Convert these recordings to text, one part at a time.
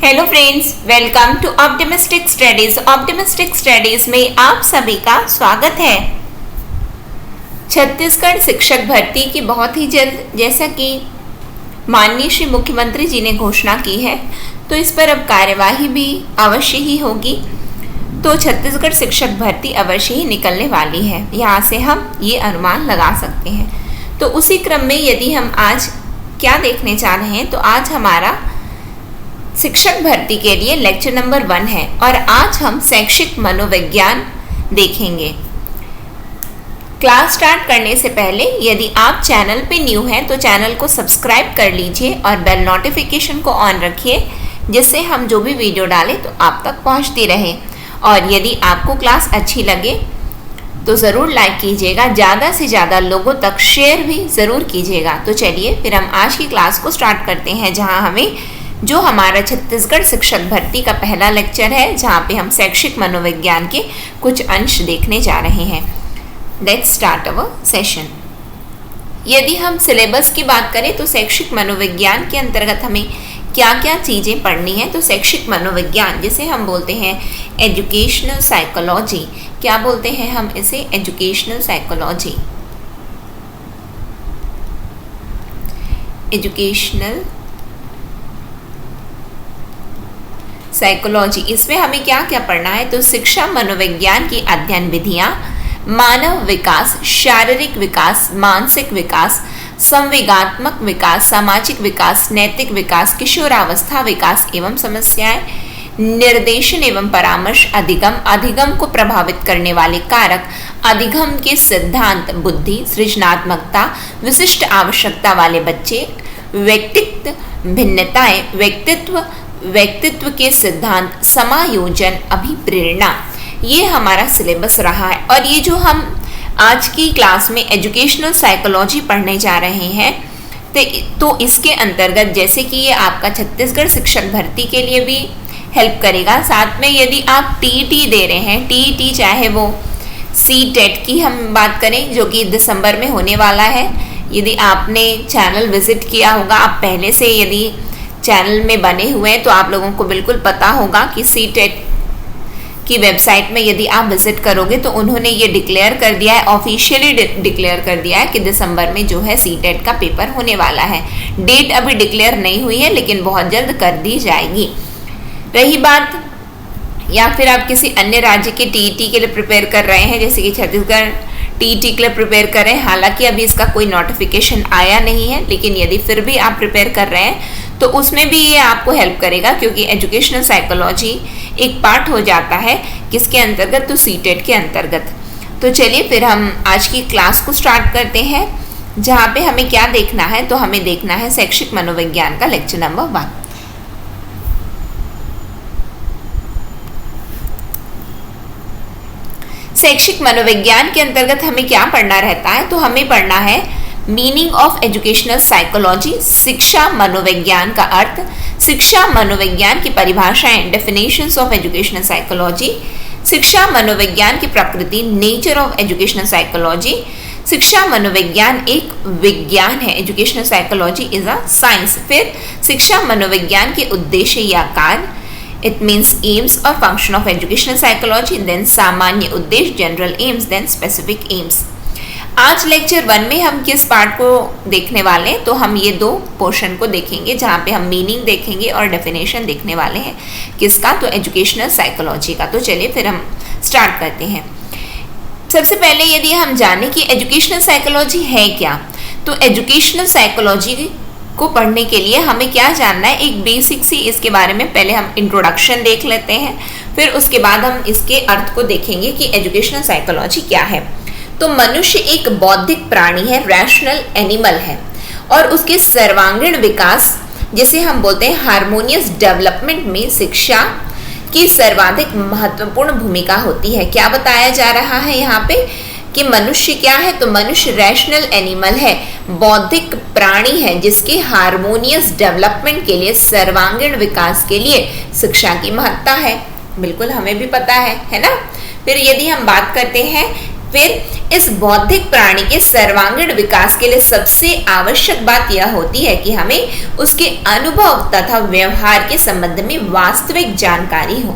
Hello friends, welcome to optimistic studies. Optimistic studies में आप सभी का स्वागत है। छत्तीसगढ़ शिक्षक भर्ती की बहुत ही जल्द, जैसा कि माननीय श्री मुख्यमंत्री जी ने घोषणा की है, तो इस पर अब कार्यवाही भी अवश्य ही होगी। तो छत्तीसगढ़ शिक्षक भर्ती अवश्य ही निकलने वाली है, यहाँ से हम ये अनुमान लगा सकते हैं। तो उसी क्रम में यदि हम आज क्या देखने जा रहे हैं, तो आज हमारा शिक्षक भर्ती के लिए लेक्चर नंबर 1 है और आज हम शैक्षिक मनोविज्ञान देखेंगे। क्लास स्टार्ट करने से पहले यदि आप चैनल पे न्यू हैं तो चैनल को सब्सक्राइब कर लीजिए और बेल नोटिफिकेशन को ऑन रखिए, जिससे हम जो भी वीडियो डालें तो आप तक पहुंचती रहे। और यदि आपको क्लास अच्छी लगे तो ज़रूर लाइक कीजिएगा, ज़्यादा से ज़्यादा लोगों तक शेयर भी ज़रूर कीजिएगा। तो चलिए फिर हम आज की क्लास को स्टार्ट करते हैं, जहाँ हमें जो हमारा छत्तीसगढ़ शिक्षक भर्ती का पहला लेक्चर है, जहाँ पे हम शैक्षिक मनोविज्ञान के कुछ अंश देखने जा रहे हैं। Let's start our session. यदि हम सिलेबस की बात करें तो शैक्षिक मनोविज्ञान के अंतर्गत हमें क्या क्या चीज़ें पढ़नी है। तो शैक्षिक मनोविज्ञान जिसे हम बोलते हैं एजुकेशनल साइकोलॉजी, क्या बोलते हैं हम इसे? Educational psychology. एजुकेशनल साइकोलॉजी, इसमें हमें क्या क्या पढ़ना है? तो शिक्षा मनोविज्ञान की अध्ययन विधियां, मानव विकास, शारीरिक विकास, मानसिक विकास, संवेगात्मक विकास, सामाजिक विकास, नैतिक विकास, किशोरावस्था विकास एवं समस्याएं, निर्देशन एवं परामर्श, अधिगम, अधिगम को प्रभावित करने वाले कारक, अधिगम के सिद्धांत, बुद्धि, सृजनात्मकता, विशिष्ट आवश्यकता वाले बच्चे, व्यक्तित्व भिन्नताएं, व्यक्तित्व के सिद्धांत, समायोजन, अभिप्रेरणा, ये हमारा सिलेबस रहा है। और ये जो हम आज की क्लास में एजुकेशनल साइकोलॉजी पढ़ने जा रहे हैं, तो इसके अंतर्गत जैसे कि ये आपका छत्तीसगढ़ शिक्षक भर्ती के लिए भी हेल्प करेगा। साथ में यदि आप टीईटी दे रहे हैं, टीईटी चाहे वो सीटेट की हम बात करें जो कि दिसंबर में होने वाला है, यदि आपने चैनल विजिट किया होगा, आप पहले से यदि चैनल में बने हुए हैं तो आप लोगों को बिल्कुल पता होगा कि सीटेट की वेबसाइट में यदि आप विजिट करोगे तो उन्होंने ये डिक्लेयर कर दिया है, ऑफिशियली डिक्लेयर कर दिया है कि दिसंबर में जो है सीटेट का पेपर होने वाला है। डेट अभी डिक्लेयर नहीं हुई है, लेकिन बहुत जल्द कर दी जाएगी। रही बात या फिर आप किसी अन्य राज्य के टीईटी के लिए प्रिपेयर कर रहे हैं, जैसे कि छत्तीसगढ़ टीईटी के लिए प्रिपेयर कर रहे हैं, हालांकि अभी इसका कोई नोटिफिकेशन आया नहीं है, लेकिन यदि फिर भी आप प्रिपेयर कर रहे हैं तो उसमें भी ये आपको हेल्प करेगा, क्योंकि एजुकेशनल साइकोलॉजी एक पार्ट हो जाता है किसके अंतर्गत? तो सीटेट के अंतर्गत। तो चलिए फिर हम आज की क्लास को स्टार्ट करते हैं, जहाँ पे हमें क्या देखना है? तो हमें देखना है शैक्षिक मनोविज्ञान का लेक्चर नंबर 1। शैक्षिक मनोविज्ञान के अंतर्गत हमें क्या पढ़ना रहता है? तो हमें पढ़ना है मीनिंग ऑफ एजुकेशनल साइकोलॉजी, शिक्षा मनोविज्ञान का अर्थ, शिक्षा मनोविज्ञान की परिभाषाएं, डेफिनेशंस ऑफ एजुकेशनल साइकोलॉजी, शिक्षा मनोविज्ञान की प्रकृति, नेचर ऑफ एजुकेशनल साइकोलॉजी। शिक्षा मनोविज्ञान एक विज्ञान है, educational psychology is a science. फिर शिक्षा मनोविज्ञान के उद्देश्य या कार्य, इट मीन्स एम्स और function of educational psychology, then सामान्य उद्देश्य, general aims, then specific aims. आज लेक्चर 1 में हम किस पार्ट को देखने वाले हैं? तो हम ये 2 पोर्शन को देखेंगे, जहाँ पे हम मीनिंग देखेंगे और डेफिनेशन देखने वाले हैं। किसका? तो एजुकेशनल साइकोलॉजी का। तो चलिए फिर हम स्टार्ट करते हैं। सबसे पहले यदि हम जाने कि एजुकेशनल साइकोलॉजी है क्या, तो एजुकेशनल साइकोलॉजी को पढ़ने के लिए हमें क्या जानना है? एक बेसिक सी इसके बारे में पहले हम इंट्रोडक्शन देख लेते हैं, फिर उसके बाद हम इसके अर्थ को देखेंगे कि एजुकेशनल साइकोलॉजी क्या है। तो मनुष्य एक बौद्धिक प्राणी है, रैशनल एनिमल है, और उसके सर्वांगीण विकास जिसे हम बोलते हैं हार्मोनियस डेवलपमेंट में शिक्षा की सर्वाधिक महत्वपूर्ण भूमिका होती है। क्या बताया जा रहा है यहाँ पे कि मनुष्य क्या है? तो मनुष्य रैशनल एनिमल है, बौद्धिक प्राणी है, जिसके हार्मोनियस डेवलपमेंट के लिए, सर्वांगीण विकास के लिए शिक्षा की महत्ता है। बिल्कुल हमें भी पता है ना। फिर यदि हम बात करते हैं फिर इस बौद्धिक प्राणी के सर्वांगीण विकास के लिए सबसे आवश्यक बात यह होती है कि हमें उसके अनुभव तथा व्यवहार के संबंध में वास्तविक जानकारी हो।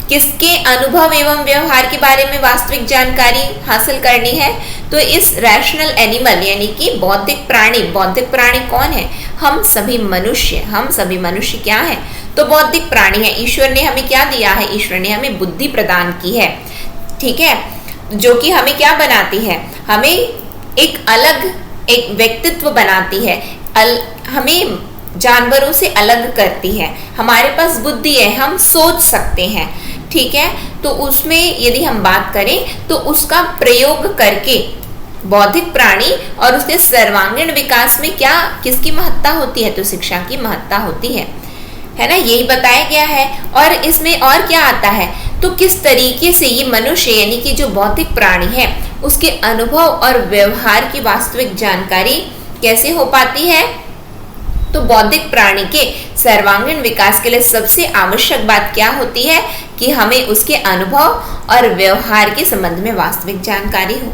किसके अनुभव एवं व्यवहार के बारे में वास्तविक जानकारी हासिल करनी है? तो इस रैशनल एनिमल यानी कि बौद्धिक प्राणी कौन है? हम सभी मनुष्य क्या है? तो बौद्धिक प्राणी है। ईश्वर ने हमें क्या दिया है? ईश्वर ने हमें बुद्धि प्रदान की है, ठीक है, जो कि हमें क्या बनाती है? हमें एक व्यक्तित्व बनाती है, हमें जानवरों से अलग करती है। हमारे पास बुद्धि है, हम सोच सकते हैं, ठीक है। तो उसमें यदि हम बात करें तो उसका प्रयोग करके बौद्धिक प्राणी और उसके सर्वांगीण विकास में किसकी महत्ता होती है? तो शिक्षा की महत्ता होती है ना, यही बताया गया है। और इसमें और क्या आता है? तो किस तरीके से ये मनुष्य यानी कि जो बौद्धिक प्राणी है उसके अनुभव और व्यवहार की वास्तविक जानकारी कैसे हो पाती है? तो बौद्धिक प्राणी के सर्वांगीण विकास के लिए सबसे आवश्यक बात क्या होती है? कि हमें उसके अनुभव और व्यवहार के संबंध में वास्तविक जानकारी हो,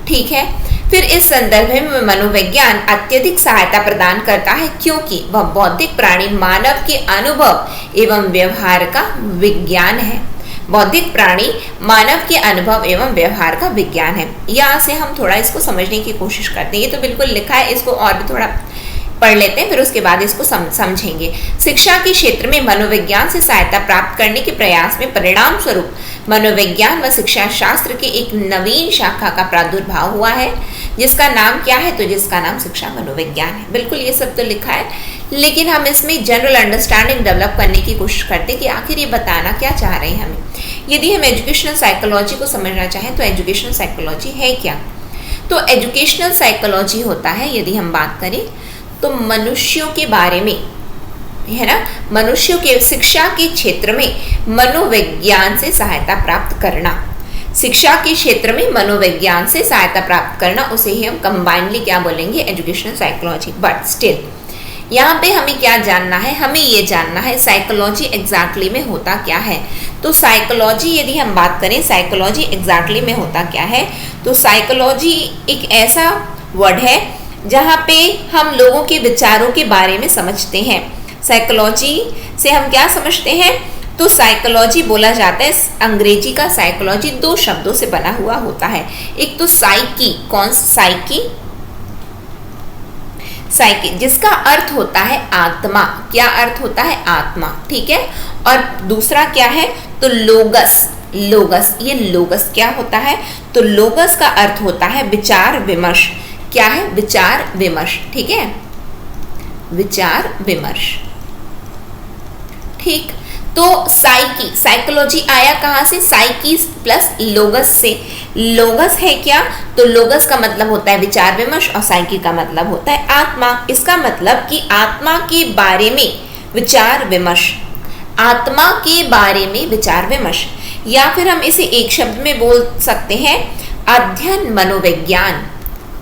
ठीक है। फिर इस संदर्भ में मनोविज्ञान अत्यधिक सहायता प्रदान करता है, क्योंकि वह बौद्धिक प्राणी मानव के अनुभव एवं व्यवहार का विज्ञान है। बौद्धिक प्राणी मानव के अनुभव एवं व्यवहार का विज्ञान है। यहाँ से हम थोड़ा इसको समझने की कोशिश करते हैं। ये तो बिल्कुल लिखा है, इसको और भी थोड़ा पढ़ लेते हैं, फिर उसके बाद इसको समझेंगे। शिक्षा के क्षेत्र में मनोविज्ञान से सहायता प्राप्त करने के प्रयास में परिणाम स्वरूप मनोविज्ञान व शिक्षा शास्त्र की एक नवीन शाखा का प्रादुर्भाव हुआ है, जिसका नाम क्या है? तो जिसका नाम शिक्षा मनोविज्ञान है। बिल्कुल ये सब तो लिखा है, लेकिन हम इसमें जनरल अंडरस्टैंडिंग डेवलप करने की कोशिश करते हैं कि आखिर ये बताना क्या चाह रहे हैं हमें। यदि हम एजुकेशनल साइकोलॉजी को समझना चाहें तो एजुकेशनल साइकोलॉजी है क्या? तो एजुकेशनल साइकोलॉजी होता है, यदि हम बात करें तो मनुष्यों के बारे में, है ना, मनुष्यों के शिक्षा के क्षेत्र में मनोविज्ञान से सहायता प्राप्त करना। शिक्षा के क्षेत्र में मनोविज्ञान से सहायता प्राप्त करना, उसे ही हम कंबाइनली क्या बोलेंगे? Educational psychology. बट स्टिल यहाँ पे हमें क्या जानना है? हमें ये जानना है साइकोलॉजी एग्जैक्टली में होता क्या है। तो साइकोलॉजी यदि हम बात करें, साइकोलॉजी एग्जैक्टली में होता क्या है? तो साइकोलॉजी एक ऐसा वर्ड है जहाँ पे हम लोगों के विचारों के बारे में समझते हैं। साइकोलॉजी से हम क्या समझते हैं? तो साइकोलॉजी बोला जाता है, अंग्रेजी का साइकोलॉजी दो शब्दों से बना हुआ होता है। एक तो साइकी, कौन सा? साइकी जिसका अर्थ होता है आत्मा। क्या अर्थ होता है? आत्मा, ठीक है। और दूसरा क्या है? तो लोगस। ये लोगस क्या होता है? तो लोगस का अर्थ होता है विचार विमर्श। क्या है? विचार विमर्श, ठीक है, विचार विमर्श, ठीक। तो साइकोलॉजी आया कहाँ से? साइकी प्लस लोगस से। लोगस है क्या? तो लोगस का मतलब होता है विचार विमर्श और साइकी का मतलब होता है आत्मा। इसका मतलब कि आत्मा के बारे में विचार विमर्श, आत्मा के बारे में विचार विमर्श, या फिर हम इसे एक शब्द में बोल सकते हैं अध्ययन मनोविज्ञान।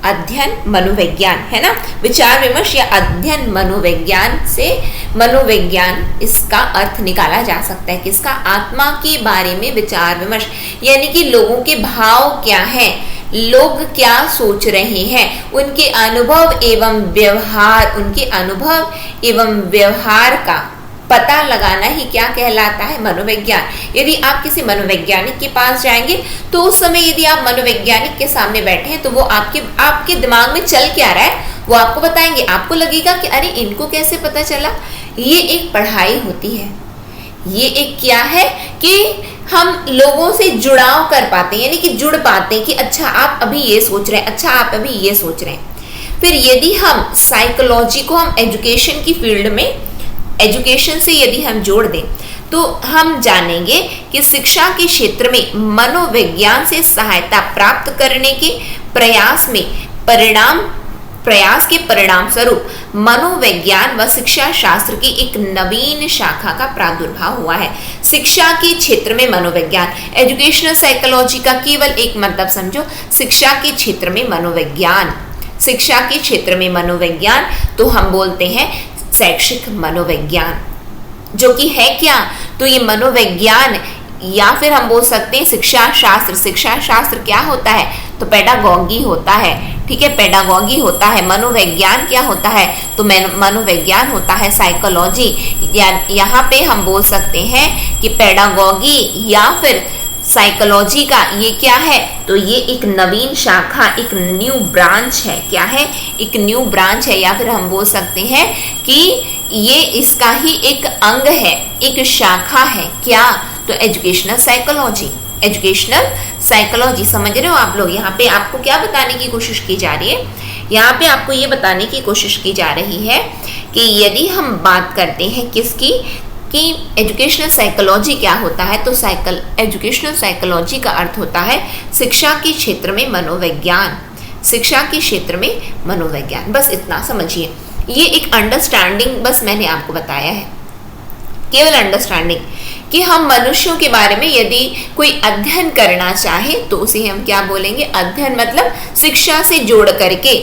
अध्ययन मनोविज्ञान, है ना, विचार विमर्श या अध्ययन मनोविज्ञान से मनोविज्ञान इसका अर्थ निकाला जा सकता है। किसका? आत्मा के बारे में विचार विमर्श, यानी कि लोगों के भाव क्या हैं, लोग क्या सोच रहे हैं, उनके अनुभव एवं व्यवहार का पता लगाना ही क्या कहलाता है? मनोविज्ञान। यदि आप किसी मनोवैज्ञानिक के पास जाएंगे तो उस समय यदि आप मनोवैज्ञानिक के सामने बैठे हैं तो वो आपके दिमाग में चल क्या रहा है वो आपको बताएंगे। आपको लगेगा कि अरे इनको कैसे पता चला? ये एक पढ़ाई होती है, ये एक क्या है कि हम लोगों से जुड़ाव कर पाते हैं, यानी कि जुड़ पाते हैं कि अच्छा आप अभी ये सोच रहे हैं, अच्छा आप अभी ये सोच रहे हैं। फिर यदि हम साइकोलॉजी को हम एजुकेशन की फील्ड में, एजुकेशन से यदि हम जोड़ दें तो हम जानेंगे कि शिक्षा के क्षेत्र में मनोविज्ञान से सहायता प्राप्त करने के प्रयास के परिणाम स्वरूप मनोविज्ञान व शिक्षा शास्त्र की एक नवीन शाखा का प्रादुर्भाव हुआ है। शिक्षा के क्षेत्र में मनोविज्ञान, एजुकेशनल साइकोलॉजी का केवल एक मतलब समझो, शिक्षा के क्षेत्र में मनोविज्ञान। शिक्षा के क्षेत्र में मनोविज्ञान तो हम बोलते हैं शैक्षिक मनोविज्ञान, जो कि है क्या? तो ये मनोविज्ञान या फिर हम बोल सकते हैं शिक्षा शास्त्र। शिक्षा शास्त्र क्या होता है? तो पेडागॉगी होता है, ठीक है, पेडागॉगी होता है। मनोविज्ञान क्या होता है? तो मनोविज्ञान होता है साइकोलॉजी। यहाँ पे हम बोल सकते हैं कि पेडागॉगी या फिर साइकोलॉजी का ये क्या है? तो ये एक नवीन शाखा, एक न्यू ब्रांच है। क्या है? एक न्यू ब्रांच है, या फिर हम बोल सकते हैं कि ये इसका ही एक अंग है, एक शाखा है। क्या? तो एजुकेशनल साइकोलॉजी। एजुकेशनल साइकोलॉजी समझ रहे हो आप लोग? यहाँ पे आपको क्या बताने की कोशिश की जा रही है? यहाँ पे आपको ये बताने की कोशिश की जा रही है कि यदि हम बात करते हैं किसकी, कि एजुकेशनल साइकोलॉजी क्या होता है, तो एजुकेशनल साइकोलॉजी का अर्थ होता है शिक्षा के क्षेत्र में मनोविज्ञान। शिक्षा के क्षेत्र में मनोविज्ञान, बस इतना समझिए। ये एक अंडरस्टैंडिंग बस मैंने आपको बताया है, केवल अंडरस्टैंडिंग, कि हम मनुष्यों के बारे में यदि कोई अध्ययन करना चाहे तो उसे हम क्या बोलेंगे? अध्ययन मतलब शिक्षा से जोड़ करके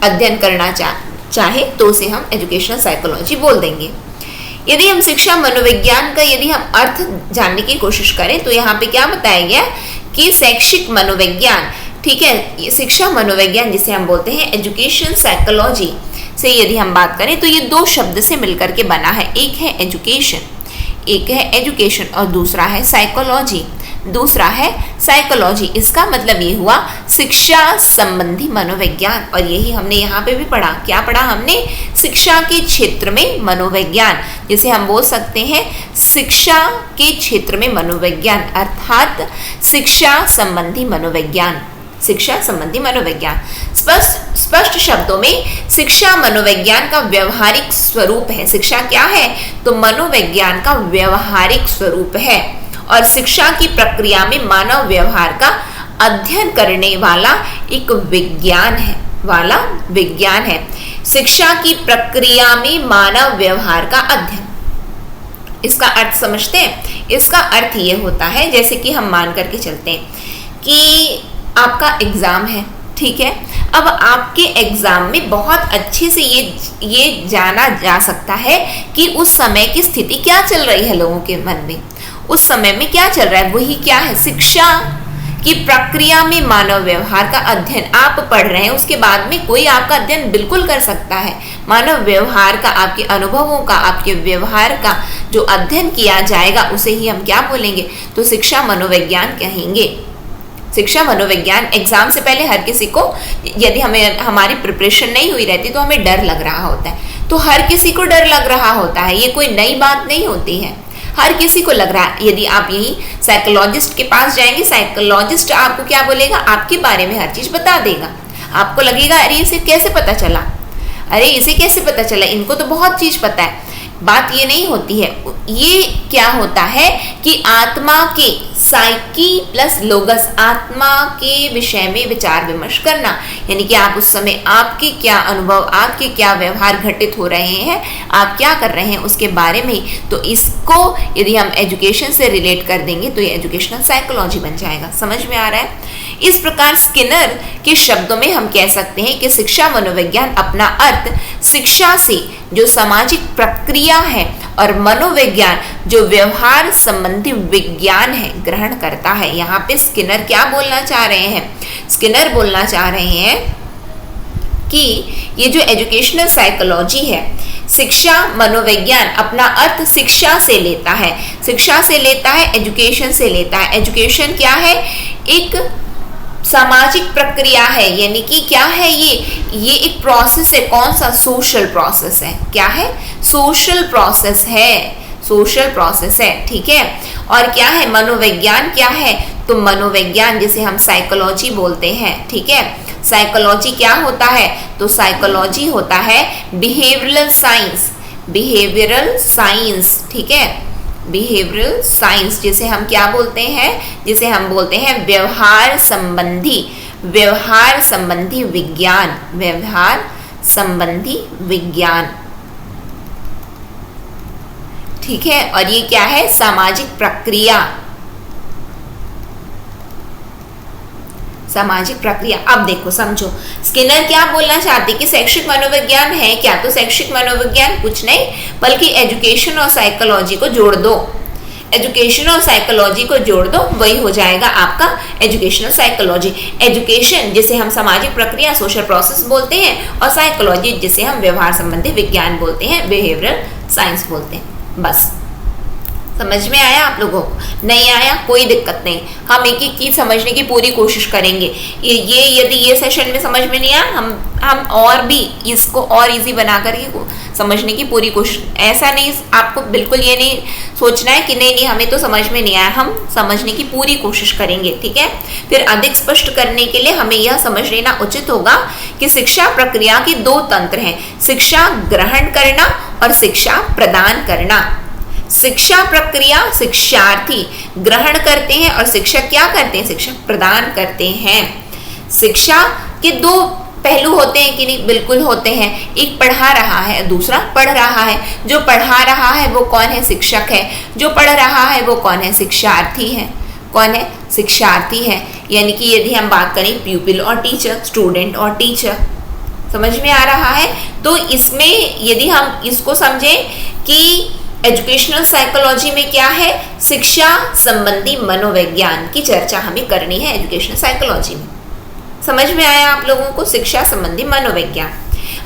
अध्ययन करना चाहे तो उसे हम एजुकेशनल साइकोलॉजी बोल देंगे। यदि हम शिक्षा मनोविज्ञान का यदि हम अर्थ जानने की कोशिश करें तो यहाँ पे क्या बताया गया कि शैक्षिक मनोविज्ञान, ठीक है, शिक्षा मनोविज्ञान जिसे हम बोलते हैं एजुकेशन साइकोलॉजी से यदि हम बात करें तो ये दो शब्द से मिलकर के बना है। एक है एजुकेशन और दूसरा है साइकोलॉजी। इसका मतलब ये हुआ शिक्षा संबंधी मनोविज्ञान। और यही हमने यहाँ पे भी पढ़ा। क्या पढ़ा हमने? शिक्षा के क्षेत्र में मनोविज्ञान, जिसे हम बोल सकते हैं शिक्षा के क्षेत्र में मनोविज्ञान, अर्थात शिक्षा संबंधी मनोविज्ञान। स्पष्ट शब्दों में शिक्षा मनोविज्ञान का व्यवहारिक स्वरूप है। शिक्षा क्या है? तो मनोविज्ञान का व्यवहारिक स्वरूप है और शिक्षा की प्रक्रिया में मानव व्यवहार का अध्ययन करने वाला एक विज्ञान है। शिक्षा की प्रक्रिया में मानव व्यवहार का अध्ययन, इसका अर्थ समझते हैं? इसका अर्थ ये होता है, जैसे कि हम मान करके चलते हैं कि आपका एग्जाम है, ठीक है। अब आपके एग्जाम में बहुत अच्छे से ये जाना जा सकता है कि उस समय की स्थिति क्या चल रही है लोगों के मन में, उस समय में क्या चल रहा है। वही क्या है? शिक्षा की प्रक्रिया में मानव व्यवहार का अध्ययन आप पढ़ रहे हैं, उसके बाद में कोई आपका अध्ययन बिल्कुल कर सकता है। मानव व्यवहार का, आपके अनुभवों का, आपके व्यवहार का जो अध्ययन किया जाएगा उसे ही हम क्या बोलेंगे? तो शिक्षा मनोविज्ञान कहेंगे। शिक्षा मनोविज्ञान। एग्जाम से पहले हर किसी को, यदि हमारी प्रिपरेशन नहीं हुई रहती तो हमें डर लग रहा होता है, तो हर किसी को डर लग रहा होता है, ये कोई नई बात नहीं होती है, हर किसी को लग रहा है। यदि आप यही साइकोलॉजिस्ट के पास जाएंगे, साइकोलॉजिस्ट आपको क्या बोलेगा? आपके बारे में हर चीज बता देगा। आपको लगेगा अरे इसे कैसे पता चला, इनको तो बहुत चीज पता है। बात ये नहीं होती है। ये क्या होता है कि आत्मा के, साइकी प्लस लोगस, आत्मा के विषय में विचार विमर्श करना, यानी कि आप उस समय आपके क्या अनुभव, आपके क्या व्यवहार घटित हो रहे हैं, आप क्या कर रहे हैं उसके बारे में। तो इसको यदि हम एजुकेशन से रिलेट कर देंगे तो ये एजुकेशनल साइकोलॉजी बन जाएगा। समझ में आ रहा है? इस प्रकार स्किनर के शब्दों में हम कह सकते हैं कि शिक्षा मनोविज्ञान अपना अर्थ शिक्षा से जो सामाजिक प्रक्रिया है और मनोविज्ञान जो व्यवहार संबंधी विज्ञान है ग्रहण करता है। यहाँ पे स्किनर क्या बोलना चाह रहे हैं? स्किनर बोलना चाह रहे हैं कि ये जो एजुकेशनल साइकोलॉजी है, शिक्षा मनोविज्ञान अपना अर्थ शिक्षा से लेता है, एजुकेशन से लेता है। एजुकेशन क्या है? एक सामाजिक प्रक्रिया है, यानी कि क्या है ये एक प्रोसेस है। कौन सा? सोशल प्रोसेस है। क्या है? सोशल प्रोसेस है, ठीक है। और क्या है? मनोविज्ञान क्या है? तो मनोविज्ञान जिसे हम साइकोलॉजी बोलते हैं, ठीक है। साइकोलॉजी क्या होता है? तो साइकोलॉजी होता है बिहेवियरल साइंस, ठीक है। बिहेवियरल साइंस जिसे हम क्या बोलते हैं? जिसे हम बोलते हैं व्यवहार संबंधी विज्ञान, ठीक है। और ये क्या है? सामाजिक प्रक्रिया। अब देखो, समझो स्किनर क्या बोलना चाहते कि शैक्षिक मनोविज्ञान है क्या? तो शैक्षिक मनोविज्ञान कुछ नहीं बल्कि एजुकेशन और साइकोलॉजी को जोड़ दो। एजुकेशन और साइकोलॉजी को जोड़ दो, वही हो जाएगा आपका एजुकेशनल साइकोलॉजी। एजुकेशन जिसे हम सामाजिक प्रक्रिया सोशल प्रोसेस बोलते हैं, और साइकोलॉजी जिसे हम व्यवहार संबंधी विज्ञान बोलते हैं, बिहेवियरल साइंस बोलते हैं। बस समझ में आया आप लोगों को? नहीं आया कोई दिक्कत नहीं, हम एक एक चीज समझने की पूरी कोशिश करेंगे। ये यदि ये सेशन में समझ में नहीं आया, हम और भी इसको और इजी बना करके समझने की पूरी कोशिश। ऐसा नहीं आपको बिल्कुल ये नहीं सोचना है कि नहीं हमें तो समझ में नहीं आया, हम समझने की पूरी कोशिश करेंगे, ठीक है। फिर अधिक स्पष्ट करने के लिए हमें यह समझ लेना उचित होगा कि शिक्षा प्रक्रिया के दो तंत्र हैं, शिक्षा ग्रहण करना और शिक्षा प्रदान करना। शिक्षा प्रक्रिया शिक्षार्थी ग्रहण करते हैं और शिक्षक क्या करते हैं? शिक्षक प्रदान करते हैं। शिक्षा के दो पहलू होते हैं कि नहीं? बिल्कुल होते हैं। एक पढ़ा रहा है, दूसरा पढ़ रहा है। जो पढ़ा रहा है वो कौन है? शिक्षक है। जो पढ़ रहा है वो कौन है? शिक्षार्थी है। कौन है? शिक्षार्थी है। यानी कि यदि हम बात करें प्यूपिल और टीचर, स्टूडेंट और टीचर, समझ में आ रहा है? तो इसमें यदि हम इसको समझें कि एजुकेशनल साइकोलॉजी में क्या है, शिक्षा संबंधी मनोविज्ञान की चर्चा हमें करनी है एजुकेशनल साइकोलॉजी में। समझ में आया आप लोगों को? शिक्षा संबंधी मनोविज्ञान।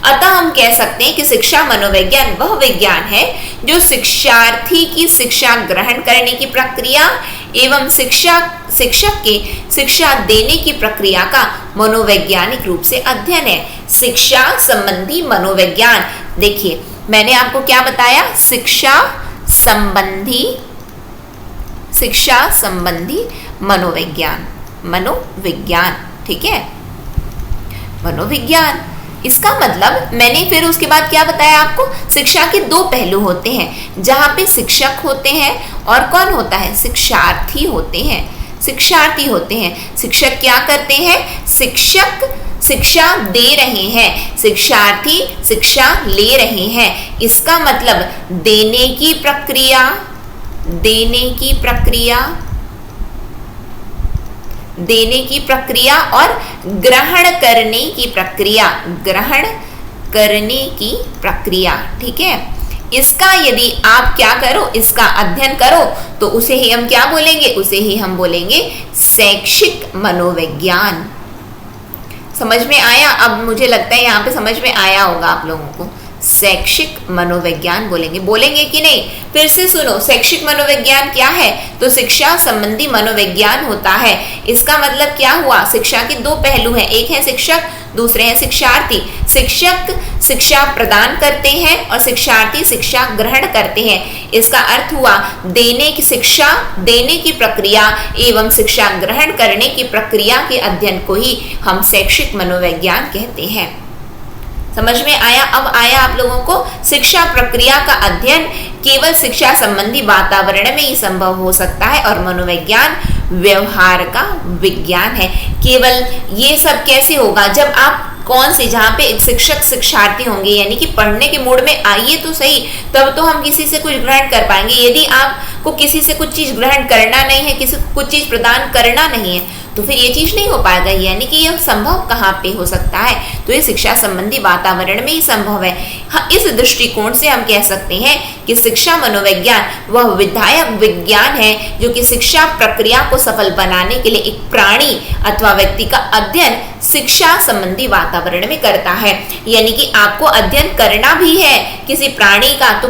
अतः हम कह सकते हैं कि शिक्षा मनोविज्ञान वह विज्ञान है जो शिक्षार्थी की शिक्षा ग्रहण करने की प्रक्रिया एवं शिक्षक के शिक्षा देने की प्रक्रिया का मनोवैज्ञानिक रूप से अध्ययन है। शिक्षा संबंधी मनोविज्ञान, देखिए मैंने आपको क्या बताया? शिक्षा संबंधी मनोविज्ञान, ठीक है। मनोविज्ञान, इसका मतलब मैंने फिर उसके बाद क्या बताया आपको? शिक्षा के दो पहलू होते हैं, जहां पे शिक्षक होते हैं और कौन होता है? शिक्षार्थी होते हैं। शिक्षक क्या करते हैं? शिक्षक शिक्षा दे रहे हैं, शिक्षार्थी शिक्षा ले रहे हैं। इसका मतलब देने की प्रक्रिया और ग्रहण करने की प्रक्रिया, ठीक है। इसका यदि आप क्या करो, इसका अध्ययन करो, तो उसे ही हम क्या बोलेंगे? उसे ही हम बोलेंगे शैक्षिक मनोविज्ञान। समझ में आया? अब मुझे लगता है यहाँ पे समझ में आया होगा आप लोगों को। शैक्षिक मनोविज्ञान बोलेंगे कि नहीं? फिर से सुनो, शैक्षिक मनोविज्ञान क्या है? तो शिक्षा संबंधी मनोविज्ञान होता है। इसका मतलब क्या हुआ? शिक्षा के दो पहलू हैं, एक है शिक्षक, दूसरे हैं शिक्षार्थी। शिक्षक शिक्षा प्रदान करते हैं और शिक्षार्थी शिक्षा ग्रहण करते हैं। इसका अर्थ हुआ शिक्षा देने की प्रक्रिया एवं शिक्षा ग्रहण करने की प्रक्रिया के अध्ययन को ही हम शैक्षिक मनोविज्ञान कहते हैं। समझ में आया? अब आया आप लोगों को, शिक्षा प्रक्रिया का अध्ययन केवल शिक्षा संबंधी वातावरण में ही संभव हो सकता है और मनोविज्ञान व्यवहार का विज्ञान है। केवल ये सब कैसे होगा? जब आप जहाँ पे शिक्षक शिक्षार्थी होंगे, यानी कि पढ़ने के मूड में आइए तो सही, तब तो हम किसी से कुछ ग्रहण कर पाएंगे। यदि आपको किसी से कुछ चीज ग्रहण करना नहीं है, किसी को कुछ चीज प्रदान करना नहीं है, तो फिर ये चीज नहीं हो पाएगा। यानी कि यह संभव कहाँ पे हो सकता है? तो ये शिक्षा संबंधी वातावरण में ही संभव है। हाँ, इस दृष्टिकोण से हम कह सकते हैं कि शिक्षा मनोविज्ञान वह विधायक विज्ञान है जो कि शिक्षा प्रक्रिया को सफल बनाने के लिए एक प्राणी अथवा व्यक्ति का अध्ययन शिक्षा संबंधी वातावरण में करता है। यानी कि आपको अध्ययन करना भी है किसी प्राणी का, तो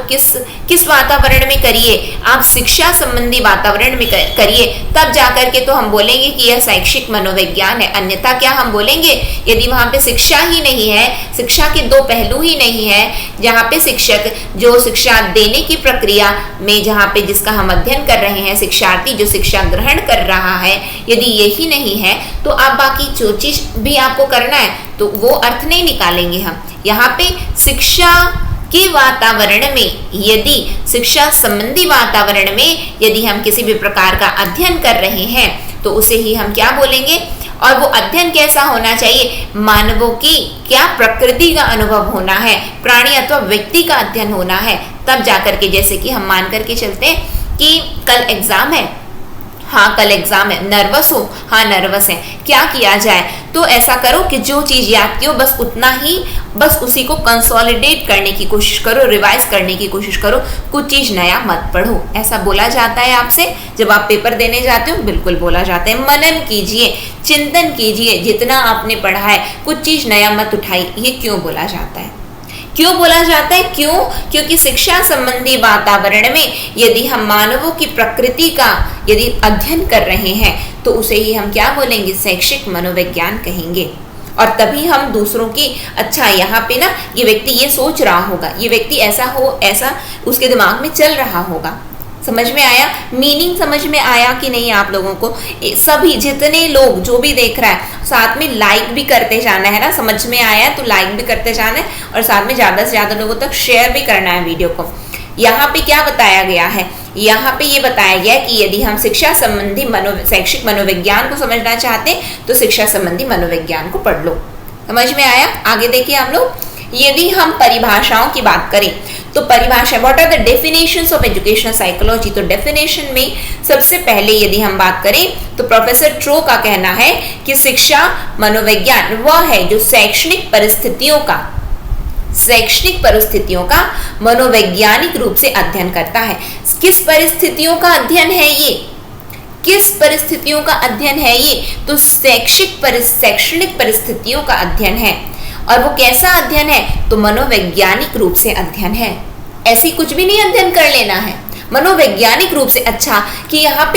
किस वातावरण में करिए? आप शिक्षा संबंधी वातावरण में करिए, तब जाकर के तो हम बोलेंगे कि यह शैक्षिक मनोविज्ञान है। अन्यथा क्या हम बोलेंगे? यदि वहां पे शिक्षा ही नहीं है, शिक्षा के दो पहलू ही नहीं है, जहाँ पे शिक्षक जो शिक्षा देने की प्रक्रिया में जहाँ पे जिसका हम अध्ययन कर रहे हैं, शिक्षार्थी जो शिक्षा ग्रहण कर रहा है, यदि यही नहीं है, तो आप बाकी जो चीज भी आपको करना है तो वो अर्थ नहीं निकालेंगे हम। यहाँ पे शिक्षा के वातावरण में, यदि शिक्षा संबंधी वातावरण में यदि हम किसी भी प्रकार का अध्ययन कर रहे हैं, तो उसे ही हम क्या बोलेंगे? और वो अध्ययन कैसा होना चाहिए? मानवों की क्या प्रकृति का अनुभव होना है, प्राणी अथवा व्यक्ति का अध्ययन होना है। तब जाकर के, जैसे कि हम मान करके चलते हैं कि कल एग्जाम है हाँ कल एग्जाम है, नर्वस हो, हाँ नर्वस है, क्या किया जाए? तो ऐसा करो कि जो चीज याद की हो बस उतना ही, बस उसी को कंसोलिडेट करने की कोशिश करो, रिवाइज करने की कोशिश करो, कुछ चीज नया मत पढ़ो। ऐसा बोला जाता है आपसे जब आप पेपर देने जाते हो, बिल्कुल बोला जाता है। मनन कीजिए, चिंतन कीजिए, जितना आपने पढ़ा है, कुछ चीज नया मत उठाइए। ये क्यों बोला जाता है? क्यों बोला जाता है? क्यों? क्योंकि शिक्षा संबंधी वातावरण में यदि हम मानवों की प्रकृति का यदि अध्ययन कर रहे हैं तो उसे ही हम क्या बोलेंगे? शैक्षिक मनोविज्ञान कहेंगे। और तभी हम दूसरों की, अच्छा यहाँ पे ना ये व्यक्ति ये सोच रहा होगा, ये व्यक्ति ऐसा हो, ऐसा उसके दिमाग में चल रहा होगा। समझ में आया? मीनिंग समझ में आया कि नहीं आप लोगों को? सभी जितने लोग जो भी देख रहा है, साथ में लाइक भी करते जाना है ना। समझ में आया तो लाइक भी करते जाना है और साथ में ज़्यादा से ज़्यादा लोगों तक शेयर भी करना है वीडियो को। यहाँ पे क्या बताया गया है? यहाँ पे ये बताया गया कि यदि हम शिक्षा संबंधी शैक्षिक मनोविज्ञान को समझना चाहते हैं तो शिक्षा संबंधी मनोविज्ञान को पढ़ लो। समझ में आया? आगे देखिए हम लोग, यदि हम परिभाषाओं की बात करें तो परिभाषा, what are the definitions of educational psychology? तो डेफिनेशन में सबसे पहले यदि हम बात करें तो प्रोफेसर ट्रो का कहना है कि शिक्षा मनोविज्ञान वह है जो शैक्षणिक परिस्थितियों का मनोवैज्ञानिक रूप से अध्ययन करता है। किस परिस्थितियों का अध्ययन है ये? किस परिस्थितियों का अध्ययन है ये? तो शैक्षणिक परिस्थितियों का अध्ययन है। और वो कैसा अध्ययन है? तो मनोवैज्ञानिक रूप से अध्ययन है। ऐसी कुछ भी नहीं अध्ययन कर लेना है, मनोवैज्ञानिक रूप से। अच्छा कि यहाँ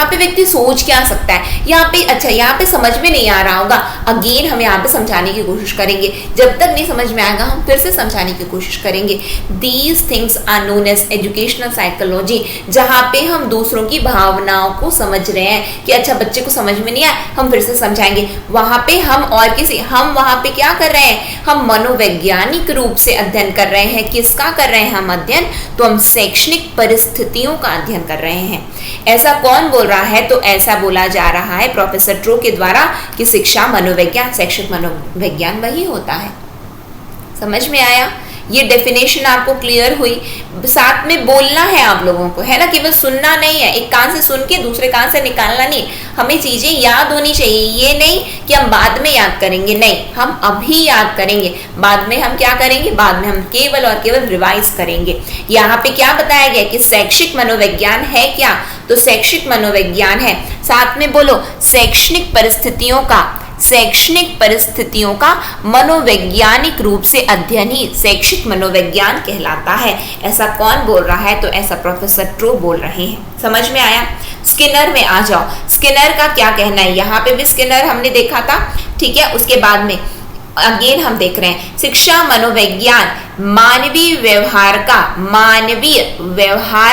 पे व्यक्ति सोच क्या सकता है, यहाँ पे अच्छा यहाँ पे समझ में नहीं आ रहा होगा, अगेन हम यहाँ पे समझाने की कोशिश करेंगे। जब तक नहीं समझ में आएगा हम फिर से समझाने की कोशिश करेंगे। These things are known as educational psychology, जहाँ पे हम दूसरों की भावनाओं को समझ रहे हैं कि अच्छा बच्चे को समझ में नहीं आया, हम फिर से समझाएंगे। वहाँ पे हम वहाँ पे क्या कर रहे हैं? हम मनोवैज्ञानिक रूप से अध्ययन कर रहे हैं। किसका कर रहे हैं हम अध्ययन? तो हम शैक्षणिक परिस्थितियों का अध्ययन कर रहे हैं। ऐसा कौन बोल रहा है? तो ऐसा बोला जा रहा है प्रोफेसर ट्रो के द्वारा कि शिक्षा मनोविज्ञान, शैक्षिक मनोविज्ञान वही होता है। समझ में आया? ये डेफिनेशन आपको क्लियर हुई। साथ में बोलना है आप लोगों को, है ना, केवल सुनना नहीं है। एक कान से सुन के दूसरे कान से निकालना नहीं। हमें चीजें याद होनी चाहिए। ये नहीं कि हम बाद में याद करेंगे, नहीं, हम अभी याद करेंगे। बाद में हम क्या करेंगे? बाद में हम केवल और केवल रिवाइज करेंगे। यहाँ पे क्या बताया गया कि शैक्षिक मनोविज्ञान है क्या? तो शैक्षिक मनोविज्ञान है, साथ में बोलो, शैक्षणिक परिस्थितियों का मनोवैज्ञानिक रूप से अध्ययन ही शैक्षिक मनोविज्ञान कहलाता है। ऐसा कौन बोल रहा है? तो ऐसा प्रोफेसर ट्रो बोल रहे हैं। समझ में आया? स्किनर में आ जाओ। स्किनर का क्या कहना है? यहाँ पे भी स्किनर हमने देखा था, ठीक है। उसके बाद में अगेन हम देख रहे हैं शिक्षा मनोविज्ञान मानवीय व्यवहार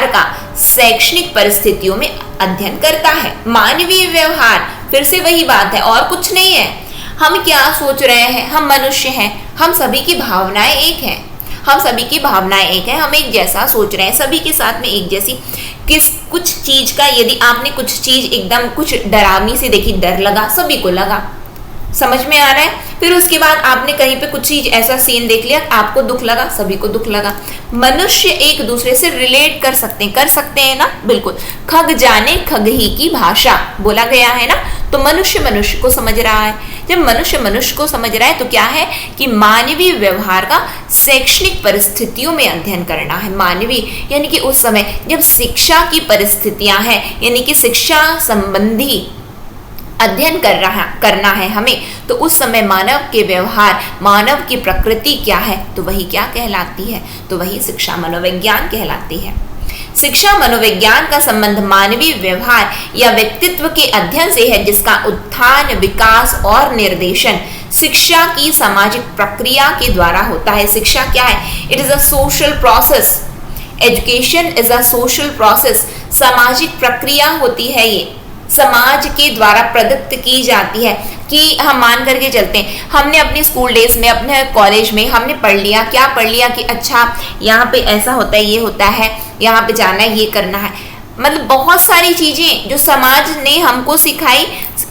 का शैक्षणिक परिस्थितियों में अध्ययन करता है। मानवीय व्यवहार, फिर से वही बात है और कुछ नहीं है। हम क्या सोच रहे हैं? हम मनुष्य हैं, हम सभी की भावनाएं एक हैं, हम एक जैसा सोच रहे हैं, सभी के साथ में एक जैसी। कुछ चीज का यदि आपने कुछ चीज एकदम कुछ डरावनी से देखी, डर लगा, सभी को लगा। समझ में आ रहा है? फिर उसके बाद आपने कहीं पे कुछ चीज ऐसा सीन देख लिया, आपको दुख लगा, सभी को दुख लगा। मनुष्य एक दूसरे से रिलेट कर सकते हैं ना, बिल्कुल। खग जाने खग ही की भाषा बोला गया है ना। तो मनुष्य को समझ रहा है। जब मनुष्य को समझ रहा है तो क्या है कि मानवीय व्यवहार का शैक्षणिक परिस्थितियों में अध्ययन करना है। मानवीय यानी कि उस समय जब शिक्षा की परिस्थितियां हैं, यानी कि शिक्षा संबंधी अध्ययन करना है हमें, तो उस समय मानव के व्यवहार, मानव की प्रकृति क्या है, तो वही क्या कहलाती है? तो वही शिक्षा मनोविज्ञान कहलाती है। शिक्षा मनोविज्ञान का संबंध मानवीय व्यवहार या व्यक्तित्व के अध्ययन से है, जिसका उत्थान, विकास और निर्देशन शिक्षा की सामाजिक प्रक्रिया के द्वारा होता है। शिक्षा क्या है? It is a social process. Education is a social process. सामाजिक प्रक्रिया होती है, ये समाज के द्वारा प्रदत्त की जाती है। कि हम मान करके चलते हैं, हमने अपनी स्कूल डेज में, अपने कॉलेज में हमने पढ़ लिया कि अच्छा यहाँ पे ऐसा होता है, ये होता है, यहाँ पे जाना है, ये करना है। मतलब बहुत सारी चीजें जो समाज ने हमको सिखाई।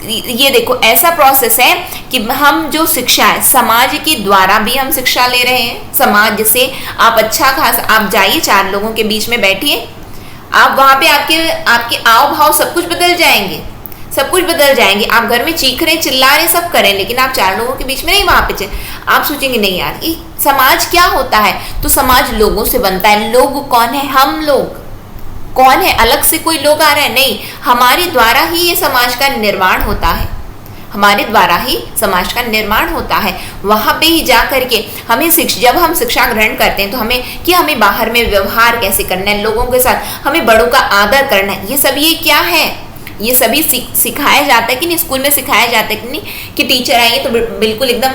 ये देखो ऐसा प्रोसेस है कि हम जो शिक्षा है समाज के द्वारा भी हम शिक्षा ले रहे हैं। समाज से आप अच्छा खासा, आप जाइए 4 लोगों के बीच में बैठिए, आप वहां पे आपके आपके आव भाव सब कुछ बदल जाएंगे, सब कुछ बदल जाएंगे। आप घर में चीख रहे, चिल्ला रहे, सब करें, लेकिन आप चार लोगों के बीच में नहीं वहां पे आप सोचेंगे नहीं यार ये समाज क्या होता है। तो समाज लोगों से बनता है। लोग कौन है? हम लोग। कौन है? अलग से कोई लोग आ रहे हैं? नहीं, हमारे द्वारा ही ये समाज का निर्माण होता है, हमारे द्वारा ही समाज का निर्माण होता है। वहां पे ही जा करके हमें जब हम शिक्षा ग्रहण करते हैं तो हमें बाहर में व्यवहार कैसे करना है, लोगों के साथ हमें बड़ों का आदर करना है, ये सब ये क्या है, ये सभी सिखाया जाता है कि नहीं? स्कूल में सिखाया जाता है कि नहीं? कि टीचर आइए तो बिल्कुल एकदम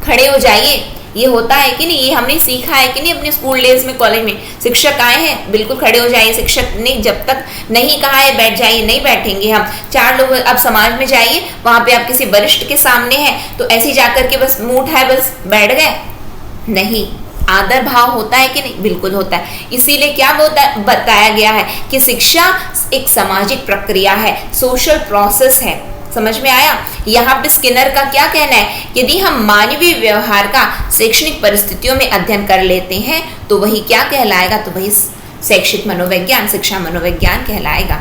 खड़े हो जाइए, ये होता है कि नहीं? ये हमने सीखा है कि नहीं अपने स्कूल डेज में, कॉलेज में? शिक्षक आए हैं बिल्कुल खड़े हो जाइए, शिक्षक ने जब तक नहीं कहा है बैठ जाइए, नहीं बैठेंगे हम। चार लोग अब समाज में जाइए, वहां पे आप किसी वरिष्ठ के सामने हैं तो ऐसे जाकर के बस मुंह उठाए बस बैठ गए? नहीं, आदर भाव होता है कि नहीं? बिल्कुल होता है। इसीलिए क्या बताया गया है कि शिक्षा एक सामाजिक प्रक्रिया है, सोशल प्रोसेस है। समझ में आया? यहाँ पे स्किनर का क्या कहना है? यदि हम मानवीय व्यवहार का शैक्षणिक परिस्थितियों में अध्ययन कर लेते हैं तो वही क्या कहलाएगा? तो वही शैक्षिक मनोविज्ञान, शिक्षा मनोविज्ञान कहलाएगा।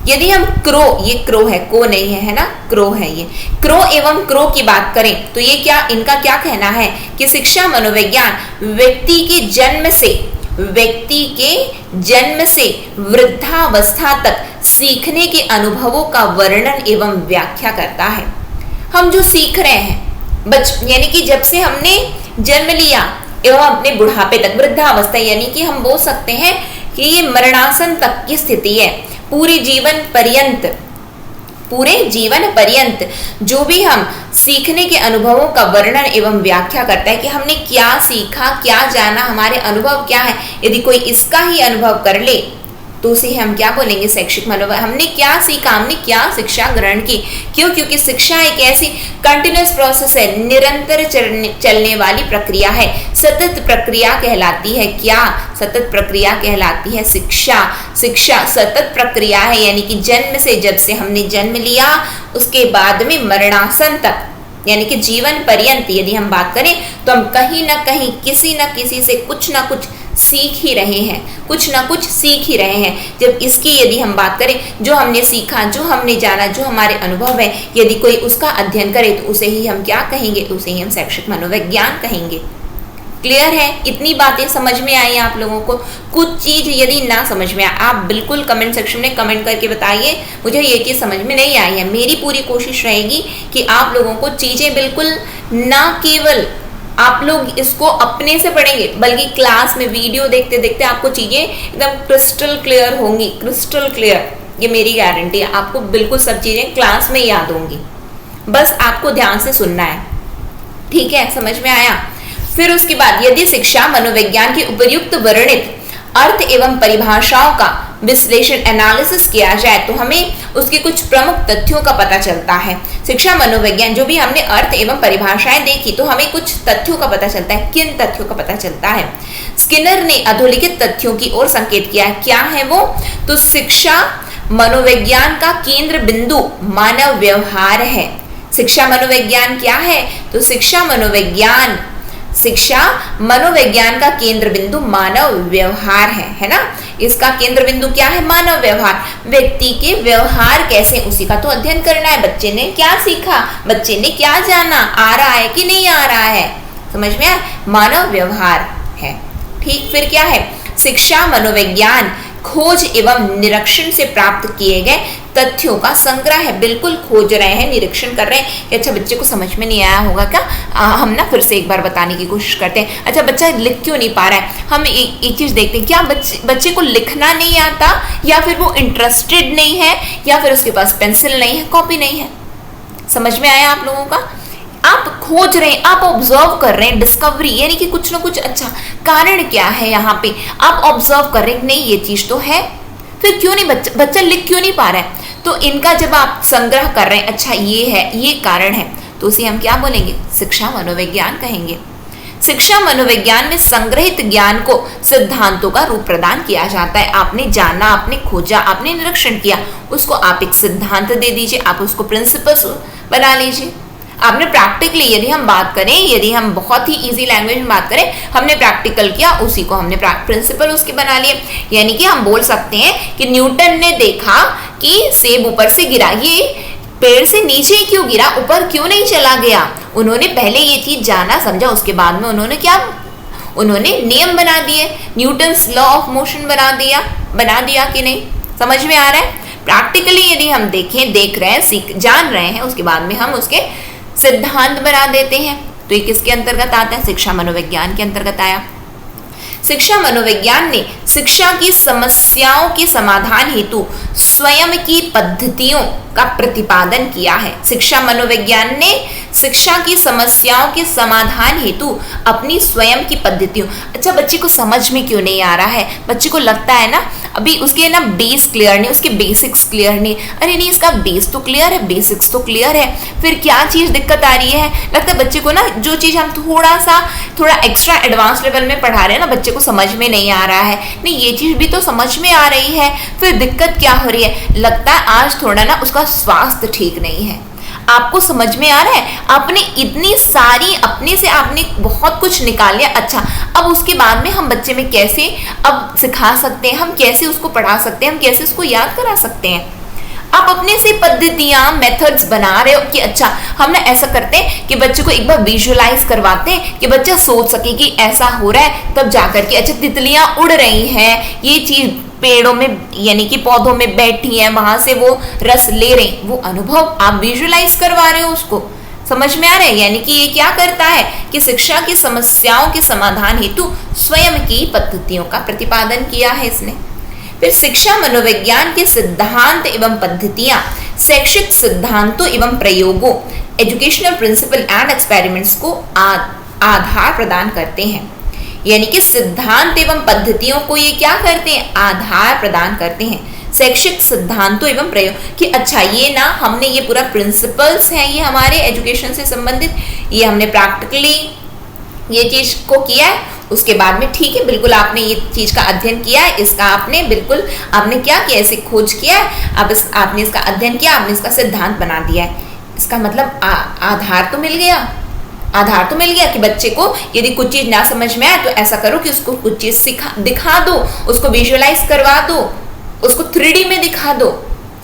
यदि हम क्रो, ये क्रो है, को नहीं है, है ना? क्रो है ये। क्रो एवं क्रो की बात करें तो ये क्या, इनका क्या कहना है कि शिक्षा मनोविज्ञान व्यक्ति के जन्म से वृद्धावस्था तक सीखने के अनुभवों का वर्णन एवं व्याख्या करता है। हम जो सीख रहे हैं यानी कि जब से हमने जन्म लिया एवं अपने बुढ़ापे तक, वृद्धावस्था यानी कि हम बोल सकते हैं कि ये मरणासन तक की स्थिति है। पूरे जीवन पर्यंत जो भी हम सीखने के अनुभवों का वर्णन एवं व्याख्या करता है कि हमने क्या सीखा, क्या जाना, हमारे अनुभव क्या है। यदि कोई इसका ही अनुभव कर ले तो उसे हम क्या बोलेंगे? शैक्षिक मनोविज्ञान। हमने क्या सीखा, हमने क्या शिक्षा ग्रहण की। क्यों? क्योंकि शिक्षा एक ऐसी कंटिन्यूअस प्रोसेस है, निरंतर चलने वाली प्रक्रिया है, सतत प्रक्रिया कहलाती है। क्या सतत प्रक्रिया कहलाती है? शिक्षा सतत प्रक्रिया है, यानी कि जन्म से, जब से हमने जन्म लिया उसके बाद में मरणासन तक, यानी कि जीवन पर्यंत यदि हम बात करें तो हम कहीं ना कहीं किसी न किसी से कुछ ना कुछ सीख ही रहे हैं, कुछ ना कुछ सीख ही रहे हैं। जब इसकी यदि हम बात करें, जो हमने सीखा, जो हमने जाना, जो हमारे अनुभव है, यदि कोई उसका अध्ययन करे तो उसे ही हम क्या कहेंगे? उसे ही हम शैक्षिक मनोविज्ञान कहेंगे। क्लियर है? इतनी बातें समझ में आई आप लोगों को? कुछ चीज यदि ना समझ में आए आप बिल्कुल कमेंट सेक्शन में कमेंट करके बताइए मुझे ये चीज समझ में नहीं आई है। मेरी पूरी कोशिश रहेगी कि आप लोगों को चीजें बिल्कुल ना केवल आप लोग इसको अपने से पढ़ेंगे, बल्कि क्लास में वीडियो देखते देखते आपको चीजें एकदम क्रिस्टल क्लियर होंगी, क्रिस्टल क्लियर, ये मेरी गारंटी है। आपको बिल्कुल सब चीजें क्लास में याद होंगी, बस आपको ध्यान से सुनना है। ठीक है? समझ में आया? फिर उसके बाद यदि शिक्षा मनोविज्ञान के उपयुक्त वर्णित अर्थ एवं परिभाषाओं का विश्लेषण एनालिसिस किया जाए तो हमें उसके कुछ प्रमुख तथ्यों का पता चलता है। शिक्षा मनोविज्ञान, जो भी हमने अर्थ एवं परिभाषाएं देखी तो हमें कुछ तथ्यों का पता चलता है। किन तथ्यों का पता चलता है? स्किनर ने अधोलिखित तथ्यों की ओर संकेत किया है। क्या है वो? तो शिक्षा मनोविज्ञान का केंद्र बिंदु मानव व्यवहार है। शिक्षा मनोविज्ञान क्या है? तो शिक्षा मनोविज्ञान का केंद्र बिंदु मानव व्यवहार है ना? इसका केंद्र बिंदु क्या है? मानव व्यवहार। व्यक्ति के व्यवहार कैसे, उसी का तो अध्ययन करना है। बच्चे ने क्या सीखा, बच्चे ने क्या जाना, आ रहा है कि नहीं आ रहा है, समझ में आया? मानव व्यवहार है। ठीक, फिर क्या है? शिक्षा मनोविज्ञान खोज एवं निरीक्षण से प्राप्त किए गए तथ्यों का संग्रह है। बिल्कुल खोज रहे हैं, निरीक्षण कर रहे हैं कि अच्छा बच्चे को समझ में नहीं आया होगा क्या, हम ना फिर से एक बार बताने की कोशिश करते हैं। अच्छा बच्चा लिख क्यों नहीं पा रहा है, हम एक चीज देखते हैं, क्या बच्चे को लिखना नहीं आता, या फिर वो इंटरेस्टेड नहीं है, या फिर उसके पास पेंसिल नहीं है, कॉपी नहीं है। समझ में आया आप लोगों का? आप खोज रहे हैं, आप ऑब्जर्व कर रहे हैं, डिस्कवरी यानी कि कुछ ना कुछ अच्छा कारण क्या है यहाँ पे, आप ऑब्जर्व कर रहे हैं, नहीं ये चीज तो है, फिर क्यों नहीं बच्चा लिख क्यों नहीं पा रहा है। तो इनका जब आप संग्रह कर रहे हैं, अच्छा ये है, ये कारण है, तो उसे हम क्या बोलेंगे? शिक्षा मनोविज्ञान कहेंगे। शिक्षा मनोविज्ञान में संग्रहित ज्ञान को सिद्धांतों का रूप प्रदान किया जाता है। आपने जाना, आपने खोजा, आपने निरीक्षण किया, उसको आप एक सिद्धांत दे दीजिए, आप उसको प्रिंसिपल्स बना लीजिए। आपने प्रैक्टिकली, यदि हम बात करें, यदि हम बहुत ही इजी लैंग्वेज में बात करें, हमने प्रैक्टिकल किया, उसी को हमने प्रिंसिपल उसके बना लिए। यानी कि हम बोल सकते हैं कि न्यूटन ने देखा कि सेब ऊपर से गिरा, ये पेड़ से नीचे क्यों गिरा, ऊपर क्यों नहीं चला गया। उन्होंने पहले ये चीज जाना समझा, उसके बाद में उन्होंने क्या, उन्होंने नियम बना दिए, न्यूटन्स लॉ ऑफ मोशन बना दिया कि नहीं, समझ में आ रहा है। प्रैक्टिकली यदि हम देख रहे हैं, जान रहे हैं, उसके बाद में हम उसके सिद्धांत बना देते हैं। तो ये किसके अंतर्गत आता है, शिक्षा मनोविज्ञान के अंतर्गत आया। शिक्षा मनोविज्ञान ने शिक्षा की समस्याओं के समाधान हेतु स्वयं की पद्धतियों का प्रतिपादन किया है। शिक्षा मनोविज्ञान ने शिक्षा की समस्याओं के समाधान हेतु अपनी स्वयं की पद्धतियों। अच्छा, बच्चे को समझ में क्यों नहीं आ रहा है, बच्चे को लगता है ना अभी उसके ना बेस क्लियर नहीं, उसके बेसिक्स क्लियर नहीं। अरे नहीं, इसका बेस तो क्लियर है, बेसिक्स तो क्लियर है, फिर क्या चीज दिक्कत आ रही है। लगता है बच्चे को ना जो चीज हम थोड़ा एक्स्ट्रा एडवांस लेवल में पढ़ा रहे हैं ना, बच्चे को समझ में नहीं आ रहा है। नहीं, ये चीज भी तो समझ में आ रही है, फिर दिक्कत क्या हो रही है। लगता है आज थोड़ा ना उसका स्वास्थ्य ठीक नहीं है। आपको समझ में आ रहा है, आपने इतनी सारी अपने से आपने बहुत कुछ निकाल लिया। अच्छा, अब उसके बाद में हम बच्चे में कैसे अब सिखा सकते हैं, हम कैसे उसको पढ़ा सकते हैं, हम कैसे उसको याद करा सकते हैं। आप अपने से पद्धतियां, मेथड्स बना रहे हो कि अच्छा हम ना ऐसा करते हैं कि बच्चे को एक बार विजुअलाइज करवाते हैं कि बच्चा सोच सके कि ऐसा हो रहा है, तब जाकर के अच्छा तितलियां उड़ रही हैं, ये चीज पेड़ों में यानी कि पौधों में बैठी है, वहां से वो रस ले रही, वो अनुभव आप विजुअलाइज करवा रहे हो उसको, समझ में आ रहा है। यानी कि ये क्या करता है कि शिक्षा की समस्याओं के समाधान हेतु स्वयं की पद्धतियों का प्रतिपादन किया है इसने। फिर शिक्षा मनोविज्ञान के सिद्धांत एवं पद्धतियां शैक्षिक सिद्धांतों एवं प्रयोगों, एजुकेशनल प्रिंसिपल एंड एक्सपेरिमेंट्स को आधार प्रदान करते हैं। यानी कि सिद्धांत एवं पद्धतियों को ये क्या करते हैं, आधार प्रदान करते हैं शैक्षिक सिद्धांतों एवं प्रयोग। कि अच्छा ये ना हमने ये पूरा प्रिंसिपल्स हैं, ये हमारे एजुकेशन से संबंधित, ये हमने प्रैक्टिकली ये चीज को किया है। उसके बाद में ठीक है, बिल्कुल आपने ये चीज का अध्ययन किया है, इसका आपने बिल्कुल आपने क्या किया, ऐसे खोज किया है, आपने इसका अध्ययन किया, आपने इसका सिद्धांत बना दिया है। इसका मतलब आधार तो मिल गया, आधार तो मिल गया कि बच्चे को यदि कुछ चीज ना समझ में आए तो ऐसा करो कि उसको कुछ चीज दिखा दो, उसको विजुअलाइज करवा दो, उसको 3D में दिखा दो,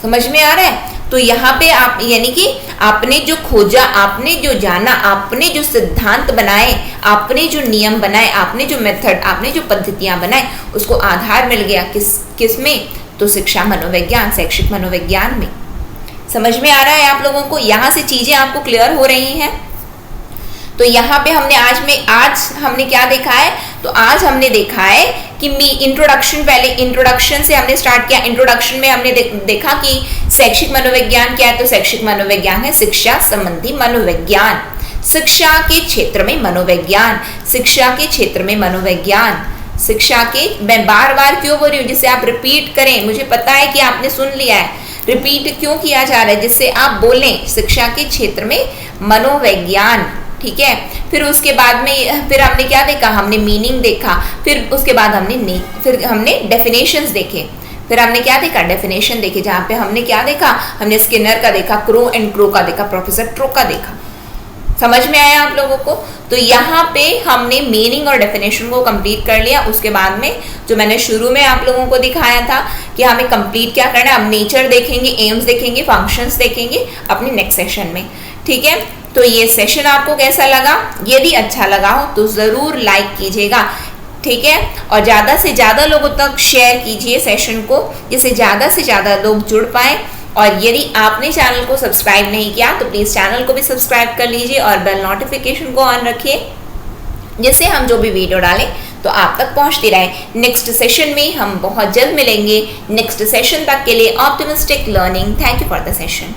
समझ में आ रहा है। तो यहाँ पे आप यानी कि आपने जो खोजा, आपने जो जाना, आपने जो सिद्धांत बनाए, आपने जो नियम बनाए, आपने जो मेथड, आपने जो पद्धतियां बनाए, उसको आधार मिल गया किस में, तो शिक्षा मनोविज्ञान, शैक्षिक मनोविज्ञान में। समझ में आ रहा है आप लोगों को, यहाँ से चीजें आपको क्लियर हो रही हैं। तो यहाँ पे आज हमने क्या देखा है, तो आज हमने देखा है कि इंट्रोडक्शन, पहले इंट्रोडक्शन से हमने स्टार्ट किया। इंट्रोडक्शन में हमने देखा कि शैक्षिक मनोविज्ञान क्या है, तो शैक्षिक मनोविज्ञान है शिक्षा संबंधी मनोविज्ञान, शिक्षा के क्षेत्र में मनोविज्ञान, शिक्षा के क्षेत्र में मनोविज्ञान, शिक्षा के, मैं बार बार क्यों बोल रही हूँ, जिससे आप रिपीट करें, मुझे पता है कि आपने सुन लिया है, रिपीट क्यों किया जा रहा है, जिससे आप बोलें शिक्षा के क्षेत्र में मनोविज्ञान, ठीक है। फिर उसके बाद में फिर हमने क्या देखा, हमने मीनिंग देखा, फिर उसके बाद हमने डेफिनेशंस देखे, फिर हमने क्या देखा, डेफिनेशन देखे, जहाँ पे हमने क्या देखा, हमने स्किनर का देखा, क्रो एंड क्रो का देखा, प्रोफेसर ट्रो का देखा। समझ में आया आप लोगों को। तो यहाँ पे हमने मीनिंग और डेफिनेशन को कंप्लीट कर लिया। उसके बाद में जो मैंने शुरू में आप लोगों को दिखाया था कि हमें कंप्लीट क्या करना है, हम नेचर देखेंगे, एम्स देखेंगे, फंक्शंस देखेंगे अपने नेक्स्ट सेशन में, ठीक है। तो ये सेशन आपको कैसा लगा, यदि अच्छा लगा हो तो ज़रूर लाइक कीजिएगा, ठीक है, और ज़्यादा से ज़्यादा लोगों तक शेयर कीजिए सेशन को, जिससे ज़्यादा से ज़्यादा लोग जुड़ पाएँ। और यदि आपने चैनल को सब्सक्राइब नहीं किया तो प्लीज़ चैनल को भी सब्सक्राइब कर लीजिए और बेल नोटिफिकेशन को ऑन रखिए, जिससे हम जो भी वीडियो डालें तो आप तक पहुंचती रहे। नेक्स्ट सेशन में हम बहुत जल्द मिलेंगे। नेक्स्ट सेशन तक के लिए optimistic learning. Thank you for the session.